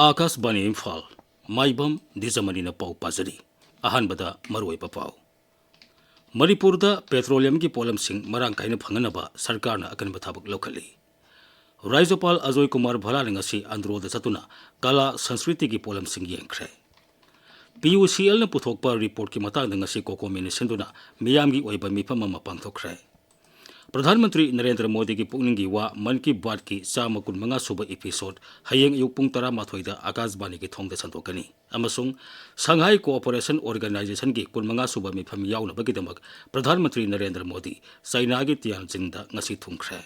Akashbani Imphal, Maibam Dwijamani na pau pazari. Ahanbada maroi papau. Manipurda petroleum ki polam sing marang kaina phanganaba sarkar na akan bathabak lokali. Raijapal Ajoy Kumar Bhala ngasi androda satuna kala sanskriti ki polam sing yengkhre. PUCL na puthokpa report ki matang ngasi kokomini senduna miyamgi oiba mifam ama pangthokre. प्रधानमंत्री नरेंद्र मोदी की पुंगनिंगी वा मन की बात की चाम कुनमंगा सुबह episode हयेंग अयुक पुंग 10:30 आकाशवाणी की थोंगदा संतोकनी अमसुंग संघाई कोऑपरेशन ऑर्गेनाइजेशन की कुनमंगा सुबह मिफम याउनबगिदमक प्रधानमंत्री नरेंद्र मोदी चाइना की तियानजिंगदा ngasi थुंगख्रे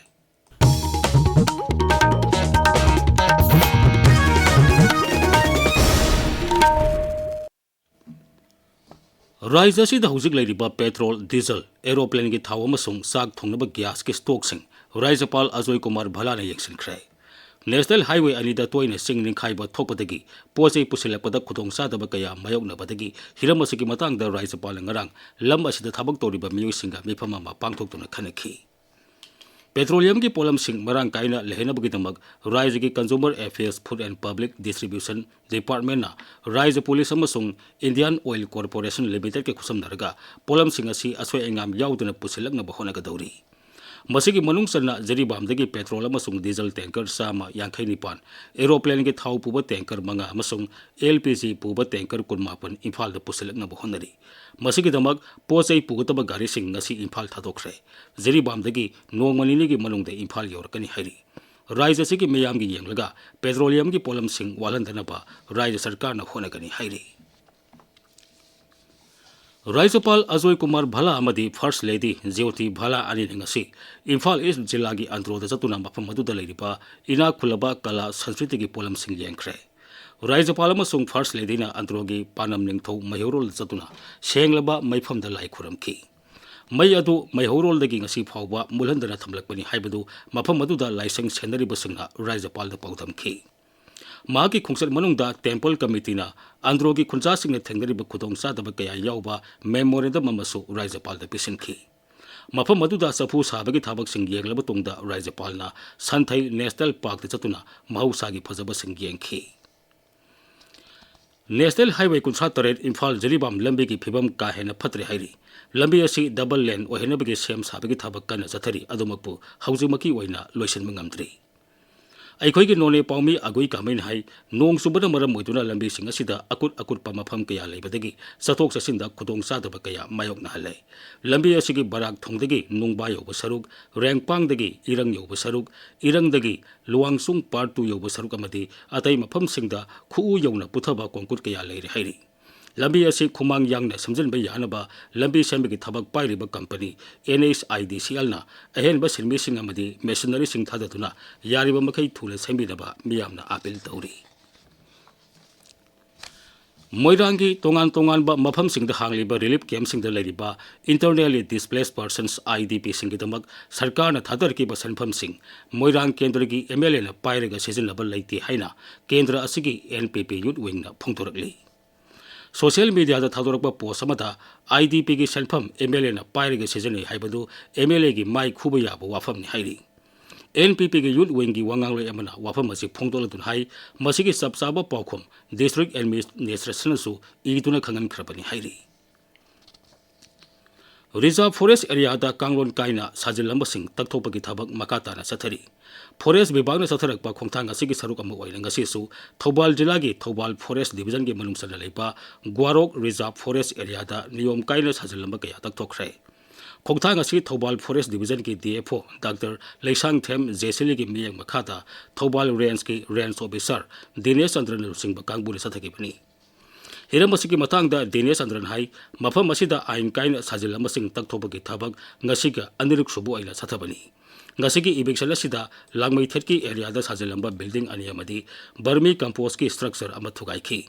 राज्य से हौजिक लेरिबा पेट्रोल डीजल एरोप्लेन की थाव अमसुंग साग थोंगनबा गैस की स्टॉक सिंग राज्यपाल अजय कुमार भला ने यक्सिनख्रे नेशनल हाईवे अनिदा तोयने सिंग निखाइबा थोपदगी पोचे पुसिलपदा खुदोंग सादबा कया मायोगनबदगी हिरम असगी मतंगदा राज्यपाल ngarang lam asida thabak toriba miyoisinga mifama ma pangthoktuna khanakhi petroleum की पोलम सिंह मरांग कायना लेहनबगिदमक राज्य की consumer affairs food and public distribution department ना राज्य पुलिस अमसुंग इंडियन ऑयल कॉर्पोरेशन लिमिटेड के खुसमनरगा पोलम सिंह असि असोय एंगाम याउदना पुसिलकनबा होनगदौरी मसिगी मनुंग सन्ना जरीबामदगी पेट्रोल अमसुंग डीजल टैंकर सामा यांखै निपान एरोप्लेन के थाव पुबा टैंकर मंगा अमसुंग एलपीजी पुबा टैंकर कुनमापन इम्फाल द पुसिलकनबा होनरी मसिगी दमक पोचै पुगतबा गाड़ी सिंह ngasi इम्फाल थादोखरे जरीबामदगी नोंगमनिनि की मनुंग इम्फाल योरकनी हैरी राज्य से की मियाम की यंगलगा पेट्रोलियम की पोलम सिंह वालंदनबा राज्य सरकार न होनगनी हैरी राज्यपाल अजय कुमार भला अमदी फर्स्ट लेडी ज्योति भला अनि ngasi इम्फाल ईस्ट जिला की अंतरोद चतुना मफम मदुदा लेरिबा इना खुलबा कला संस्कृति की पोलम सिंह यंगख्रे राज्यपाल अमसुंग फर्स्ट लेडी ना अंतरोगी पानम निंगथौ मयोरोल चतुना सेंगलबा मैफम द लाई खुरमखी मै अदु मैहोरोल दगी ngasi फावबा मुलहंदना थमलकपनि हाइबदु मफम मदुदा लाइसेंस सेंदरिबसिंगना राज्यपाल द पौदमखी माकी खुंसर मनुंगदा टेंपल कमिटीना आंध्रोगी खुंजासिंगने थेंगरिब खुदोंग सादब कया याउबा मेमोरेंडम अमसु राज्यपाल द पिसिनखी मफम मदुदा सफु साबगी थाबक सिंग येंगलब तुंगदा राज्यपालना संथै नेशनल पार्क चतुना महौसागी फजब सिंग येंखी नेशनल हाईवे 53 इम्फाल जरीबाम लंबी की फिबम का हेन फत्रे हैरी लंबी असी डबल लेन ओहेनबगी सेम साबगी थाबक कन चथरी अदुमकपु हौजिमकी ओइना लोइसनब ngamdri अखोई नोने पाउमी अगुई कामेन हाई नोंग सुबद मरम मोइदुना लंबी सिंग असिदा अकुट पमफम कया लेबदगी सथोक ससिंदा खुदोंग सादब कया मायोक नहले लंबी असिगी बराक थोंगदगी नुंगबा योब सरुक रेंगपांगदगी इरंग योब सरुक इरंगदगी लुवांगसुंग पार्ट 2 योब सरुक अमदी अतै मफम सिंगदा खुउ यौना पुथबा कोंकुट कया लेरे हैरी लंबी असी खुमांग यांगना समझन बे यानबा लंबी सेंबगी थबक पाइरिबा कंपनी NHIDCL ना अहेन बस सिरमी सिंग अमदी मेशनरी सिंग थादतुना यारिबा मखै थुले सेंबिदबा मियामना अपील तौरी मोइरांगी तोंगान तोंगान बा मफम सिंग द हांगलिबा रिलीफ कैंप सिंग द लेरिबा इंटरनली डिस्प्लेस्ड पर्सन्स IDP सिंग दमक सरकार न थादर की बसनफम सिंग मोइरांग केंद्र की MLA न पाइरगा सिजनबल लैति हैना केंद्र असिगी NPP यूथ विंग न फोंगतोरकली सोशल मीडिया दा थादोरकबा पोस्ट अमदा IDP की सेंफम MLA न पाइरगे सिजने हाइबदु MLA की माइ खुब याबो वाफम नि हाइरी NPP की यूथ विंग की वांगांगले अमना वाफम असि फोंगतोलदुन हाइ मसिगी सबसाबा पाउखम डिस्ट्रिक्ट एडमिनिस्ट्रेशन सु इदुना खंगन खरबनि हाइरी रिजर्व फॉरेस्ट एरिया दा कांगलोन काइना साजिलंबसिंग तकथोपगी थबक मकाताना सथरी फॉरेस्ट विभाग ने सथरकपा खोंथांग असिगी सरुक अमा ओइना ngasisu थौबाल जिला की थौबाल फॉरेस्ट डिवीजन के मनुंगसन लेबा ग्वारोक रिजर्व फॉरेस्ट एरिया दा नियम काइना साजिलंब कया तकथोखरे खोंथांग असि थौबाल फॉरेस्ट डिवीजन की DFO डॉक्टर लेसांग थेम जेसिली की मियंग मखाता थौबाल रेंज की रेंज ऑफिसर दिनेश चंद्रन सिंह कांगबुने सथकी बनी हिरम असिगी मतंगदा दिनेश चंद्रन हाई मफम असिदा आइन काइना साजिलंबसिंग तकथोपगी थबक ngasiga aniruk subu aina sathabani ngasiगी इविक्शन असिदा लांगमैथेट की एरिया दा साजिलंबा बिल्डिंग अनि अमदी बर्मी कंपोस्ट की स्ट्रक्चर अमा थुगाइखी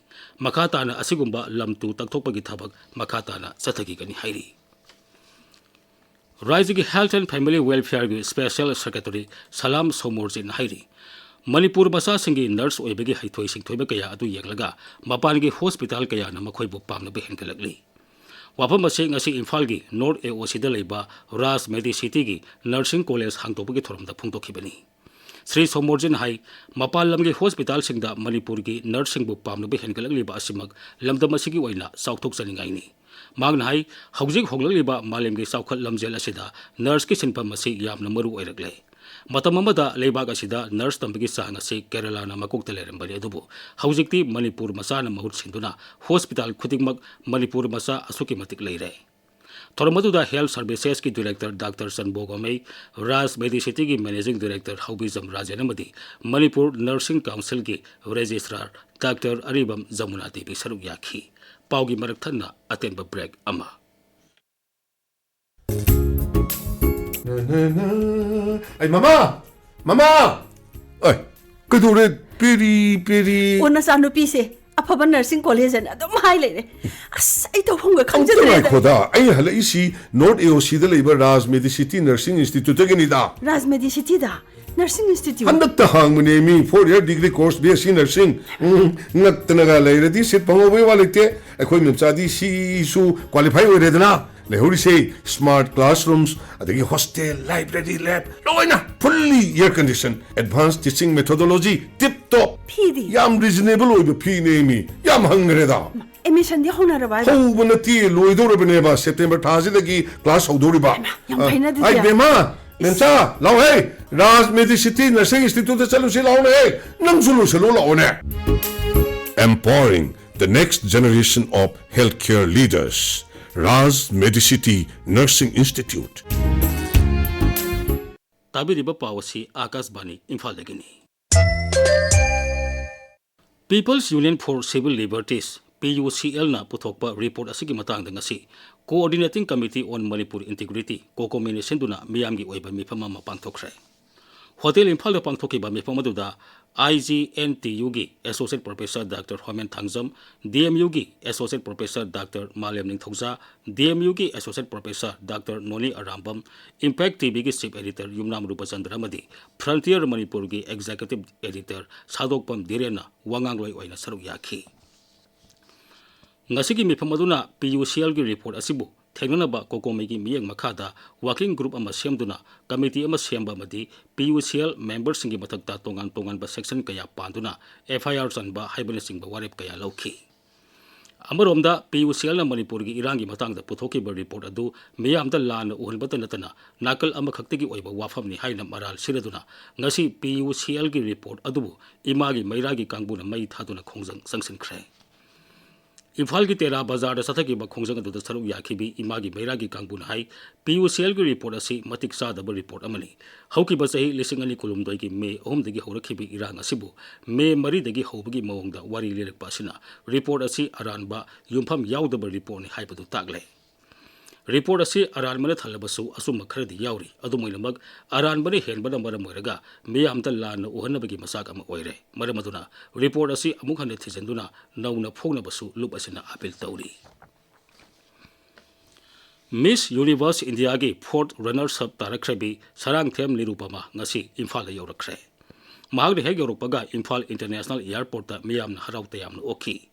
मखाताना असिगुंबा लमतु तकथोपगी थबक मखाताना सथगी गनी हाइरी राज्य की हेल्थ एंड फैमिली वेलफेयर की स्पेशल सेक्रेटरी सलाम सोमोरजिन हाइरी मणिपुर बसा सिंगी नर्स ओइबगी हाइथोइ सिंथोइबा कया अदु येंगलगा मपान की हॉस्पिटल कया न मखोइबु पामनबे हेनगलगली वाफम असे ngasi इम्फाल की नॉर्थ AOC दा लेबा राज मेडिसिटी की नर्सिंग कॉलेज हांगतोपगी थोरमदा फुंगतोखिबनी Sri Somorjin hai mapal lamgi hospital singda Manipur gi nursing bu pamnabe hengalakliba asimag lamdam asigi oina sauthok saningai ni magna hai haujik hoglakliba malemgi saukhat lamjel asida nurse ki sinpam asi yamna maru oirakle matam amada leibag asida nurse tambagi sang asi Kerala na makokta lerambani adubu haujikti Manipur masa na mahut sinduna hospital khudingmak Manipur masa asuki matik leire Thormaduda Health Services ki Director Dr. Sanbogomei, Ras Medicity ki Managing Director Haubizam Rajanamadi, Manipur Nursing Council ki Registrar Dr. Aribam Zamunati bi saruk yakhi. Paugi marakthana atenba break ama. Ay mama! Ay, kadure piri. Una sanu pise. Apa nursing college na adum hai le as ai to hong khangje le khoda ai hala isi North AOC da leiba Raj Medicity Nursing Institute ga ni da Raj Medicity da Nursing Institute handak ta hang mune mi 4-year degree course BSc Nursing nak tanaga leiradi sit pangobe walite akhoi memchadi si su qualify oiredana lehuri say smart classrooms adagi hostel library lab loina fully air conditioned advanced teaching methodology tip top PD yam reasonable oiba phi ne mi yam hangreda emission di hona raba ho banati loidorabane ba September thaji dagi class hodoriba yam phaina di ai bema Nemsa, lao hey, Raj Medicity Nursing Institute chalu si lao ne, nang sulu sulu lao ne. Empowering the next generation of healthcare leaders. Raj Medicity Nursing Institute. Tabiriba Pawasi Akasbani Imphal dagini. People's Union for Civil Liberties PUCL na puthokpa report asigi matangda ngasi Coordinating Committee on Manipur Integrity Kokomination duna miyamgi oiba mifama mapangthokre. Hotel Imphal da pangthokiba mifamaduda IGNTU gi Associate Professor Dr. Presenter-Khangembam, DMU gi Associate Professor Dr. Malem Ningthokja, DMU gi Associate Professor Dr. Noni Arambam, Impact TV gi Chief Editor Yumnam Rupachandra Madi, Frontier Manipur gi Executive Editor Sadokpam Direna Wangangloi oina saruk yakhi. Ngasigi mifamaduna PUCL gi report asibu Thenganaba Kokomegi miyang makada working group ama semduna committee ama semba madi PUCL members singi matakta tongan ba section kaya panduna FIR sanba haibana singba warep kaya lauki Amaromda PUCL na Manipur gi irangi matangda puthoki ba report adu miyamda lan uhulbata natana nakal ama khaktigi oiba wafam ni haina maral siraduna ngasi PUCL gi report adu imagi mairagi kangbuna mai thaduna khongjang sangsin khre Imphal ki Tera Bazar da sathaki ba khongjang adu da saruk yakhibi imagi mairagi kangbun hai PUCL gi report asi matik sa da report amani hauki ba sahi lising ani kulum doi ki me ohum dagi horakhibi irang asibu me mari dagi hobagi mawongda wari lerak pasina report asi aran ba yumpham yaw da report ni haibadu tagle report asi aran mane thalabasu asum kharadi yawri adumoinamag aran bani henbana maram oiraga miyamta lan uhanabagi masak ama oire maramaduna report asi amuk hane thijenduna nauna phogna basu lup asina appeal tauri Miss Universe India gi 4th runners up tarakrebi sarang them nirupama ngasi Imphal la yorakre mahagni heg yorakpaga Imphal International Airport ta miyamna harawta yamna oki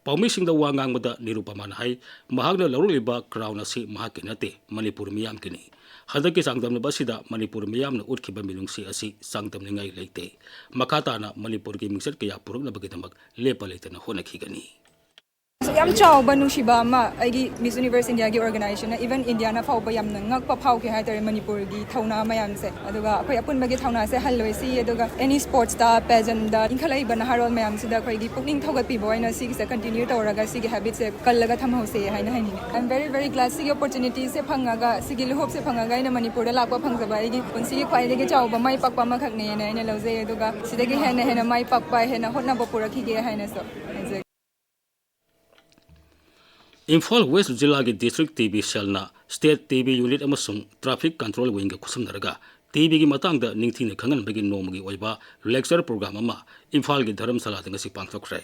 Paumi singda wangang mada nirupaman hai mahagna laruliba crown asi mahakinate Manipur miyam kini hadaki sangdam na basida Manipur miyam na utkiba milungsi asi sangdam ni ngai leite makata na Manipur ki mingset kaya puruk na bagitamag lepa leite na honakigani yam chaw banu shiba ma agi Miss Universe India gi organization na even India na phau bayam na ngak pa phau ke ha tare Manipur gi thauna mayam se aduga akhoi apun bagi thauna se halloi si aduga any sports da pageant da inkhalai ban harol mayam si da khoi gi pukning thogat pi boina si se continue toraga si gi habit se kallaga tham hause haina haini I'm very glad si opportunity se phangaga si gi hope se phangaga ina Manipur da lakwa phangjaba agi punsi gi khwai gi chaw ba mai pakpa ma khakne na ina loje aduga sidagi hena mai pakpa hena hotna ba purakhi ge haina so Imphal West Jilla gi District TV Cell na State TV Unit amasung Traffic Control Wing ga kusumnaraga TV gi matangda ningthina khangan bagi nomagi oiba lecture program ama Imphal gi Dharamsala da ngasi pangthokre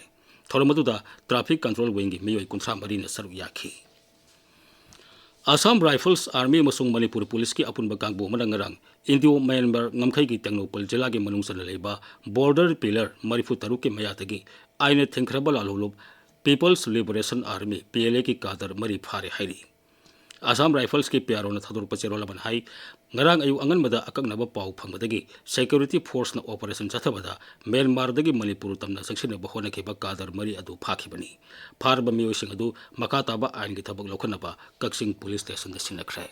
thormaduda Traffic Control Wing gi miyoi kunthra mari na saruk yakhi Assam Rifles Army amasung Manipur Police ki apunba kangbu manangarang Indio Myanmar ngamkhai gi Tengnopal Jilla gi manungsana leiba border pillar marifu taruk ki mayatagi aine thinkrabal alulup People's Liberation Army PLA ki kadar mari phare hairi Assam Rifles ki PRO na thadur pa chero laban hai ngarang ayu angan mada akak naba pau phangmadagi security force na operation chathabada Myanmar dagi Manipur tamna section ba hona ke ba kadar mari adu phakibani pharba miyo sing adu makata ba ain gi thabak lokhan ba Kaksing police station da sinakrai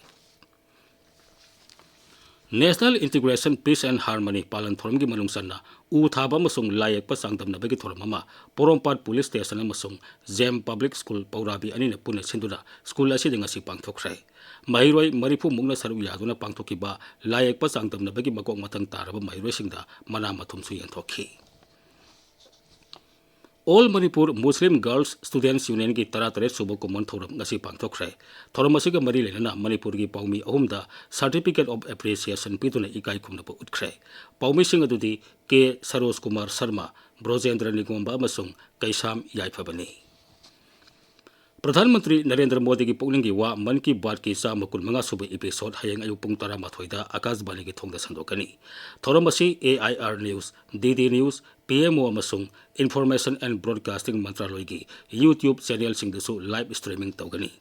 National Integration Peace and Harmony Palan Thoram gi manung sanna u thaba masung layak pa sangdam na bagi thoram ama Porompat Police Station masung Zem Public School Paurabi ani na puna sinduna school asi dinga si pangthokrai Mairoi maripu mungna saru yaduna pangthokiba layak pa sangdam na bagi makok matang taraba mairoi singda mana mathum su yanthokhi All Manipur Muslim Girls Students Union ki taratare subo common thoram ngasi pangthokrai thoram asiga mari lenana Manipur gi paumi ahumda certificate of appreciation pituna ikai khumna pa utkrai paumi sing adudi ke Saroz Kumar Sharma Brojendra Nigomba amasung Kaisam Yaiphabani Pradhan Mantri Narendra Modi ki pukling gi wa man ki baat ki sa makul manga suba episode hayang ayu pung tara mathoida Akashbani ki thongda sandokani thoram asi AIR News DD News PMO amasung Information and Broadcasting Mantraloy gi YouTube channel sing dasu live streaming tawgani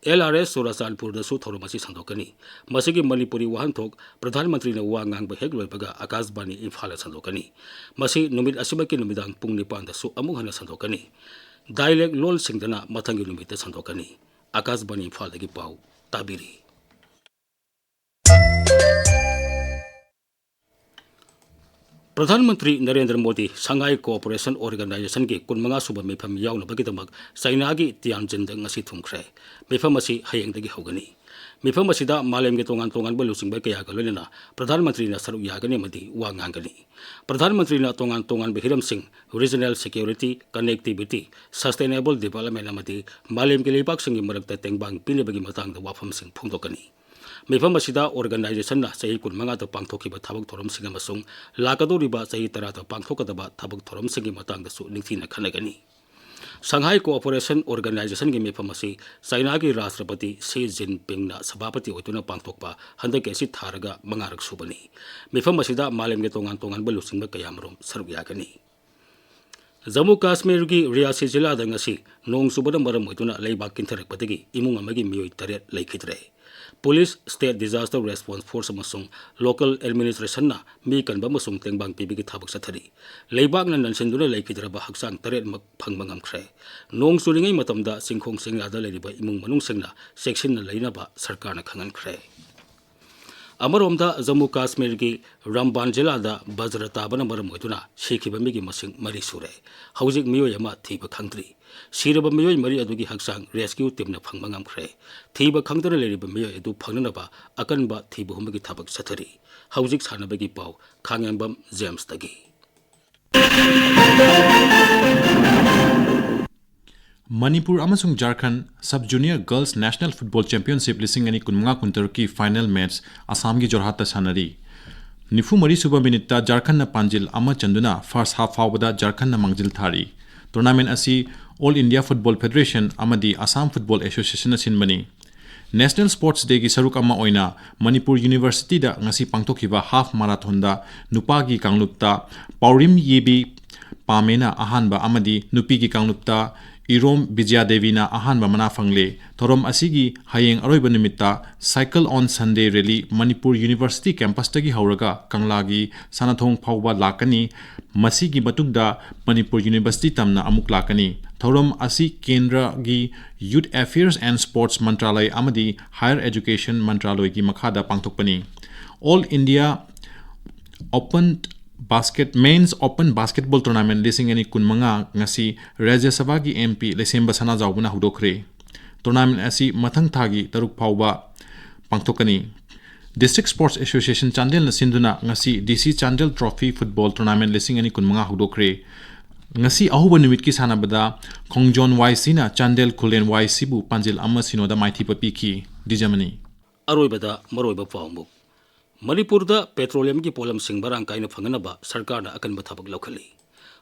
LRS Surasanpur dasu thoromasi sandokani masigi Manipuri wahanthok Pradhan Mantri na wa ngang ba hegloi baga Akashbani Imphal sandokani masi numit asiba ki numidang pung nipan dasu amung hana sandokani Dialect lol singdana mathangi numita sandokani Akashbani Imphal dagi pau tabiri Pradhan Mantri Narendra Modi Shanghai Cooperation Organization ki kunmanga suba mifam yauna bagidamak China gi Tianjin da ngasi thumkhre mifam asi hayeng dagi hogani mifam asida malem gi tongan ba lusing ba kaya ga loina Pradhan Mantri na saru yagani madi wa ngangani Pradhan Mantri na tongan ba hiram sing regional security connectivity sustainable development amadi malem gi lepak sing gi marakta tengbang pili bagi matang da wafam sing phungdokani Mifam asida organization na sahi kunmanga ta pangthokiba thabak thoram singa masung lakadoriba sahi tara ta pangthokadaba thabak thoram singi matang da su ningthina khanagani Shanghai Cooperation Organization gi mifam asi China gi Rashtrapati Xi Jinping na sabapati oituna pangthokpa handake asi tharaga mangarak subani mifam asida malem ge tongan ba lusingba kayamrom saruk yakani Jammu Kashmir gi Riyasi jila da ngasi nong subada maram oituna leibak kintharak patagi imung amagi miyoi taret laikhidre Police State Disaster Response Force amasung local administration na mi kanba amasung tengbang pibigi thabak sathari leibak na nansinduna laikhidraba haksang taret mak phangmangam khre nong suringai matamda singkhong singrada leriba imung manung singna section na leinaba sarkar na khangan khre Amaromda Jammu Kashmir gi Ramban jila da Bajrata bana maram oituna shikhiba mi gi masing mari sure hawjik miyoi ama thiba khangdri Siraba miyoi mari adugi haksang rescue team na phangmangam khre thiba khangdana leriba miyoi adu phangnaba akanba thiba humagi thabak sathari hawjik sanabagi pau Khangembam James tagi Manipur amasung Jharkhand Sub Junior Girls National Football Championship lising ani kunmanga kuntar ki final match Assam gi Jorhat sanari Nifu mari suba minute Jharkhand na panjil ama chanduna first half fawbada Jharkhand na mangjil thari tournament asi All India Football Federation amadi Assam Football Association sinmani National Sports Day gi saruk ama oina Manipur University da ngasi pangthokiba half marathon da nupa gi kanglupta Paurim yebi pamena ahanba amadi nupi gi kanglupta Irom Bijaya Devi na ahanba mana fangle thorom asigi hayeng aroiba nimita cycle on Sunday rally Manipur University campus tagi hauraga kanglagi sanathong phawba lakani masigi matugda Manipur University tamna amuk lakani thorom asi Kendra gi Youth Affairs and Sports Mantralay amadi Higher Education Mantralay gi makhada pangthokpani All India Men's Open Basketball Tournament lising ani kunmanga ngasi Rajya Sabha gi MP Lesemba sana jawbuna hudokre tournament asi mathang thagi taruk phawba pangthokani District Sports Association Chandel na sinduna ngasi DC Chandel Trophy Football Tournament lising ani kunmanga hudokre ngasi ahuba numit ki sanabada Khongjon YC na Chandel Khulen YC bu panjil amma sinoda maithi papiki Dwijamani aroibada maroiba pawmuk Manipur da petroleum ki polam singbarang kaina phanganaba sarkar na akan bathabak lokhali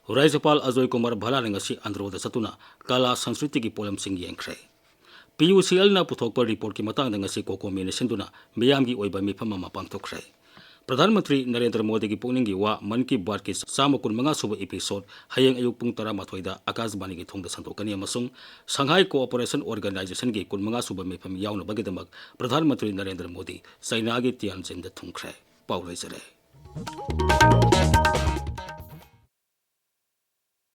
Rajyapal Ajoy Kumar Bhala ngasi andro da satuna kala sanskriti ki polam sing yengkhre PUCL na puthokpa report ki matang ngasi kokomi ne sinduna miyam gi oiba mifam ma pangthokre प्रधानमंत्री नरेंद्र मोदी की पुनिंग की वा मन की बात की साम कुनमंगा सुब एपिसोड हयेंग अयुक पुंग 13 आकाशवाणी की थोंग संतोकनी अमसुंग संघाई कोऑपरेशन ऑर्गेनाइजेशन की कुनमंगा सुब मेफम याउनबगीदमक प्रधानमंत्री नरेंद्र मोदी चाइना की तियानजिन थुंख्रे पाउ लेजरे।